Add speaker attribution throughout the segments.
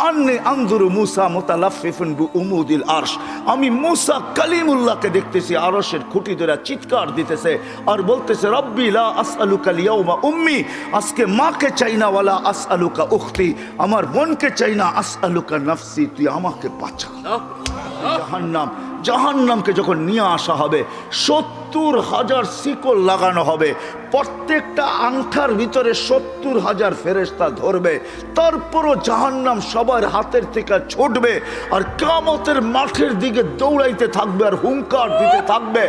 Speaker 1: কাআন্নী আনজুরু মূসা মুতালাফফিফুন বিউমুদিল আরশ, আমি মূসা কালিমুল্লাহকে দেখতেছি আরশের খুঁটি ধরে চিৎকার দিতেছে আর বলতেছে রব্বি লা আসআলুকা আল-ইয়াওমা উম্মি, আজকে মাকে চাই না, ওয়ালা আসআলুকা উখতি, আমার বোনকে চাই না, আসআলুকা নাফসি, তুই আমাকে বাঁচা। জাহান্নাম, জাহান্নামকে যখন নিয়ে আসা হবে 70,000 শিকল লাগানো হবে, প্রত্যেকটা আংটার ভিতরে 70,000 ফেরেশতা ধরবে, তারপরও জাহান্নাম সবার হাতের থেকে ছুটবে আর কিয়ামতের মাঠের দিকে দৌড়াইতে থাকবে আর হুঙ্কার দিতে থাকবে।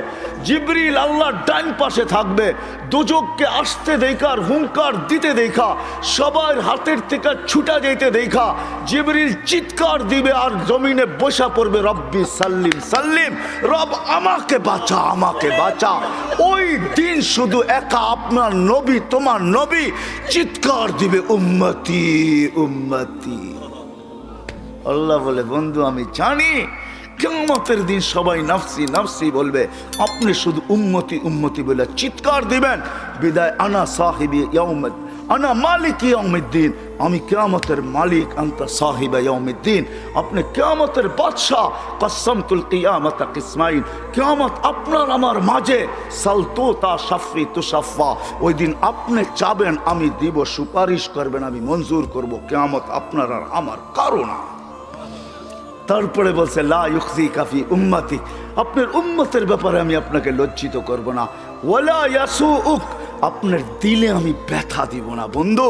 Speaker 1: জিবরিল আল্লাহর ডান পাশে থাকবে, দুজককে আসতে দেখা আর হুঙ্কার দিতে দেখা, সবার হাতের থেকে ছুটা যেতে দেখা জিবরিল চিৎকার দিবে আর জমিনে বসা পড়বে, রব্বি সাল্লিম সাল্লিম, রব আমাকে বাঁচা, আমাকে বাঁচা। ওই দিন শুধু একা আপনার নবী, তোমার নবী চিৎকার দিবে উম্মতি উম্মতি। আল্লাহ বলে বন্ধু আমি জানি কিয়ামতের দিন সবাই নাফসি নাফসি বলবে, আপনি শুধু উম্মতি উম্মতি বলে চিৎকার দিবেন। বিদায় আনা সাহিবি ইয়াউমিদ, আনা মালিক ইয়াউমিদ্দিন, আমি কিয়ামতের মালিক, আনতা সাহিবা ইয়াউমিদ্দিন, আপনি কিয়ামতের বাদশা। কসসমতুল কিয়ামাতা কিসমাইন, কিয়ামত আপনার আমার মাঝে, সালতুতা শাফি তুশাফা, ওই দিন আপনি চাবেন আমি দিব, সুপারিশ করবেন আমি মঞ্জুর করব, কিয়ামত আপনার আর আমার কারো না। তারপরে বলছে লা ইউখজিকা ফি উম্মতি, আপনার উম্মতের ব্যাপারে আমি আপনাকে লজ্জিত করব না, ওয়ালা ইয়াসুউক, আপনার দিলে আমি ব্যথা দিব না। বন্ধু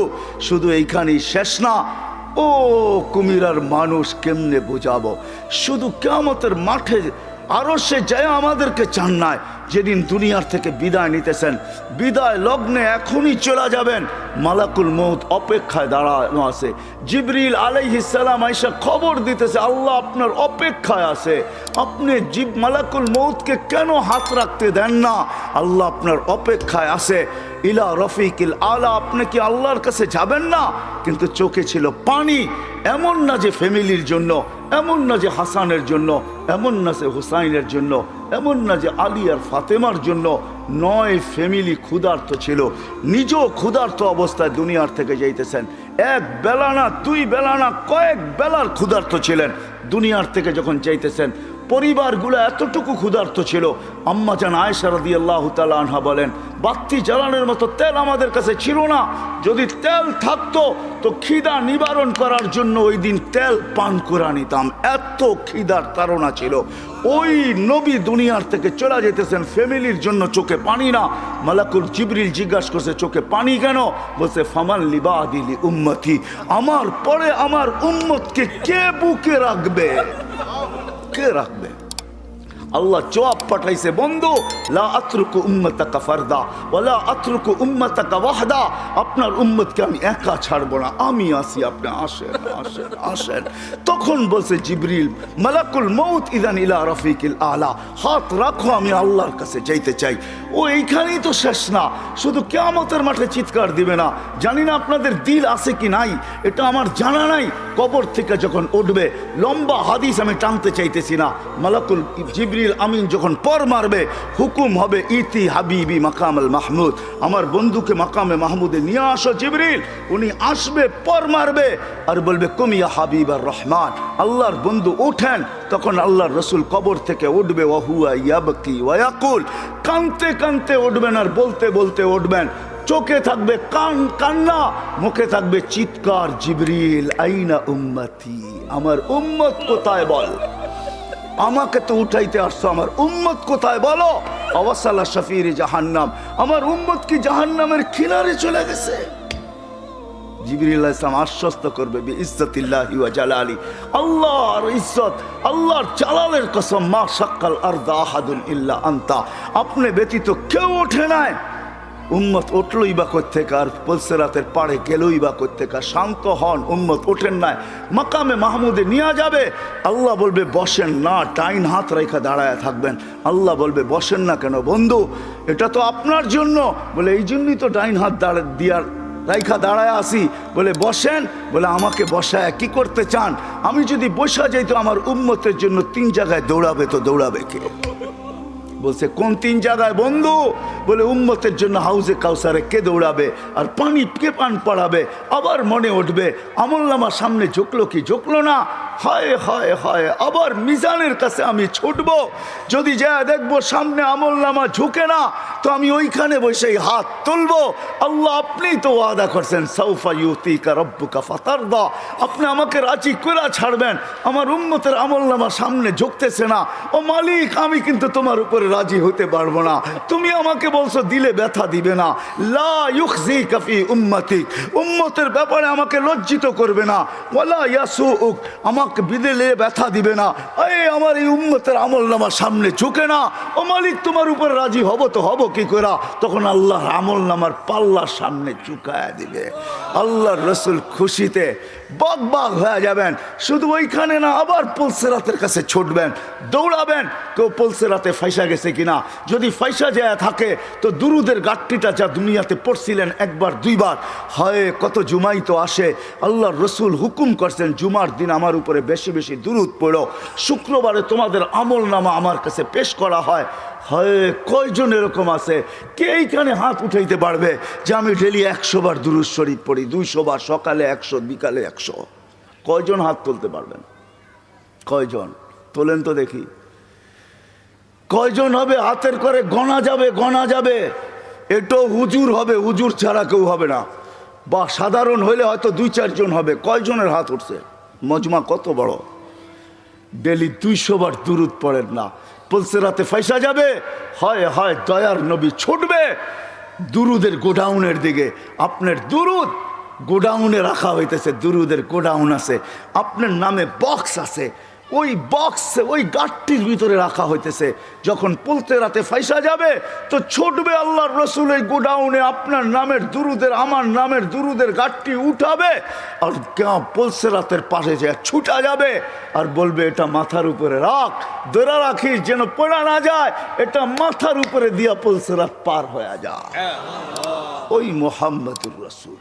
Speaker 1: শুধু এইখানেই শেষ না, ও কুমিরার মানুষ কেমনে বোঝাবো, শুধু কিয়ামতের মাঠে আরো সে যায় আমাদেরকে চান নাই, যেদিন দুনিয়ার থেকে বিদায় নিতেছেন, বিদায় লগ্নে এখনই চলে যাবেন, মালাকুল মউত অপেক্ষায় দাঁড়ানো আছে, জিবরিল আলাইহিস সালাম আইসা খবর দিতেছে আল্লাহ আপনার অপেক্ষায় আছে, আপনি মালাকুল মউতকে কেন হাত রাখতে দেন না, আল্লাহ আপনার অপেক্ষায় আছে। ইলা রফিকিল আলা, আপনি কি আল্লাহর কাছে যাবেন না? কিন্তু চোখে ছিল পানি, এমন না যে ফ্যামিলির জন্য, এমন না যে হাসানের জন্য, এমন না যে হুসাইনের জন্য, এমন না যে আলী আর ফাতেমার জন্য, 9 ফ্যামিলি ক্ষুধার্ত ছিল, নিজেও ক্ষুধার্ত অবস্থায় দুনিয়ার থেকে যাইতেছেন, এক বেলা না 2 বেলা না কয়েক বেলার ক্ষুধার্ত ছিলেন, দুনিয়ার থেকে যখন যাইতেছেন পরিবারগুলো এতটুকু ক্ষুধার্ত ছিল। আম্মা জান আয়েশা রাদিয়াল্লাহু তাআলা আনহা বলেন, বাতি জ্বালানোর মতো তেল আমাদের কাছে ছিল না, যদি তেল থাকতো তো খিদা নিবারণ করার জন্য ওই দিন তেল পান করে নিতাম, এত খিদার তাড়না ছিল। ওই নবী দুনিয়ার থেকে চলে যেতেছেন, ফ্যামিলির জন্য চোখে পানি না। মালাকুল জিবরিল জিজ্ঞাসা করছে চোখে পানি কেন? বলছে ফামান লিবাদিলি উম্মতি, আমার পরে আমার উম্মতকে কে বুকে রাখবে, কে রাখবে? আল্লাহ জবাব পাঠাইছে, বন্ধু লা আতরুকু উম্মাতাকা ফারদা ওয়ালা আতরুকু উম্মাতাকা ওয়াহদা, আপনার উম্মতকে আমি একা ছাড়বো না, আমি আসি, আপনি আসেন আসেন আসেন। তখন বলছে জিবরিল মালাকুল মউত ইদান ইলা রফিকিল আলা, হাত রাখো আমি আল্লাহর কাছে যাইতে চাই। ও এইখানেই তো শেষ না, শুধু কিয়ামতের মাঠে চিৎকার দিবে না। জানি না আপনাদের দিল আছে কি নাই, এটা আমার জানা নাই। কবর থেকে যখন উঠবে, লম্বা হাদিস আমি টানতে চাইতেছি না, মালাকুল জিবরিল আমিন যখন পর মারবে, হুকুম হবে ইতি হাবিবি মাকামাল মাহমুদ, আমার বন্ধুকে মাকামে মাহমুদে নিয়ে আসো জিবরিল। উনি আসবে, পর মারবে আর বলবে কুমিয়া হাবিব আর রহমান, আল্লাহর বন্ধু ওঠেন। তখন আল্লাহর রসুল কবর থেকে উঠবে, ওয়াহুয়া ইয়াবকি ওয়ায়াকুল, কানতে কানতে উঠবেন আর বলতে বলতে উঠবেন, চোখে থাকবে কান্না, মুখে থাকবে চিৎকার, জিবরিল আইনা উম্মতি, আমার উম্মত কোথায় বল, আমাকে তো উঠাইতে আসছো, আমার উম্মত কোথায় বলো? অবসালা শফির জাহান্নাম, আমার উম্মত কি জাহান্নামের কিনারে চলে গেছে? জিবরিল আলাইহিস সালাম আশ্বস্ত করবে বিইজ্জতিল্লাহি ওয়া জালালি, আল্লাহর ইজ্জত, আল্লাহর জালালের কসম, মা শাক্কাল আরদা আহাদুন ইল্লা আনতা, আপনি ব্যতীত কেউ ওঠে নাই। উম্মত উঠলই বা কোত্থেকে, আর পুলসিরাতের পাড়ে গেলই বা কোত্থেকে? শান্ত হন, উম্মত ওঠেন নাই, মাকামে মাহমুদে নিয়ে যাবে। আল্লাহ বলবে বসেন না, ডাইন হাত রেখা দাঁড়ায় থাকবেন। আল্লাহ বলবে বসেন না কেন? বন্ধু এটা তো আপনার জন্য। বলে এই জন্যই তো ডাইন হাত দিয়ার রাইখা দাঁড়ায় আসি। বলে বসেন। বলে আমাকে বসায় কি করতে চান? আমি যদি বসা যাই তো আমার উম্মতের জন্য 3 জায়গায় দৌড়াবে, তো দৌড়াবে কে? বলছে কোন 3 জায়গায় বন্ধু? বলে উম্মতের জন্য হাউজে কাউসারে কে দৌড়াবে আর পানি কে পান পড়াবে। আবার মনে উঠবে আমলনামা সামনে ঝুঁকলো কি ঝুঁকলো না, হায় হায় হায়, আবার মিজানের কাছে আমি ছুটবো, যদি যা দেখবো সামনে আমলনামা ঝুঁকে না, তো আমি ওইখানে বসেই হাত তুলবো। আল্লাহ আপনি তো ওয়াদা করছেন সাউফা ইউতিকা রব্বুকা ফাতারদা, আপনি আমাকে রাজি করে ছাড়বেন, আমার উম্মতের আমলনামা সামনে ঝুঁকতেছে না। ও মালিক, আমি কিন্তু তোমার উপরে রাজি হতে পারবো না, তুমি আমাকে বলছো দিলে ব্যথা দিবে না। লা ইউখজিকা ফি উম্মতিক, উম্মতের ব্যাপারে আমাকে লজ্জিত করবে না। ওয়ালা ইয়াসুউক, আমাকে বিদেলে ব্যথা দিবে না। এই আমার এই উম্মতের আমলনামা সামনে ঝুঁকে না। ও মালিক, তোমার উপরে রাজি হব তো হব কি করে? তখন আল্লাহর আমলনামার পাল্লার সামনে ঝুঁকায় দিবে। আল্লাহর রসুল খুশিতে বাগ বাগ হয়ে যাবেন। শুধু ওইখানে না, আবার পুলসিরাতের কাছে ছুটবেন, দৌড়াবেন, কেউ পুলসিরাতে ফাইসা গেছে কিনা। যদি ফাইসা যায় থাকে তো দুরুদের গাঠটিটা যা দুনিয়াতে পড়ছিলেন একবার দুইবার, হয় কত জুমাই তো আসে। আল্লাহর রসুল হুকুম করছেন জুমার দিন আমার উপরে বেশি বেশি দুরুদ পড়ো, শুক্রবারে তোমাদের আমলনামা আমার কাছে পেশ করা হয়। হয় কয়জন এরকম আছে কে এইখানে হাত উঠাইতে পারবে যে আমি ডেলি 100 বার দুরুদ শরীফ পড়ি, 200 বার, সকালে 100, বিকালে 100? কয়জন হাত তুলতে পারবেন? কয়জন তোলেন তো দেখি? কয়জন হবে? হাতের করে গণা যাবে, গণা যাবে। এটাও হুজুর হবে, হুজুর ছাড়া কেউ হবে না, বা সাধারণ হইলে হয়তো 2-4 জন হবে। কয়জনের হাত উঠছে? মজমা কত বড়, ডেলি 200 বার দুরুদ পড়েন না, পুলসিরাতে ফাইসা যাবে। হয় হয় দয়ার নবী ছুটবে দুরুদের গোডাউনের দিকে। আপনার দুরুদ গোডাউনে রাখা হইতেছে, দুরুদের গোডাউন আছে, আপনার নামে বক্স আছে, ওই বক্সে ওই গাঠটির ভিতরে রাখা হইতেছে। যখন পুলসিরাতে ফাইসা যাবে তো ছুটবে আল্লাহর রসুল এই গোডাউনে, আপনার নামের দুরুদের, আমার নামের দুরুদের গাঠটি উঠাবে, আর পুলসিরাতের পাশে যে ছুটা যাবে আর বলবে এটা মাথার উপরে রাখ, ধরে রাখিস যেন পড়া না যায়, এটা মাথার উপরে দিয়া পুলসিরাত পার হয়ে যায়। ওই মুহাম্মদুর রাসূল।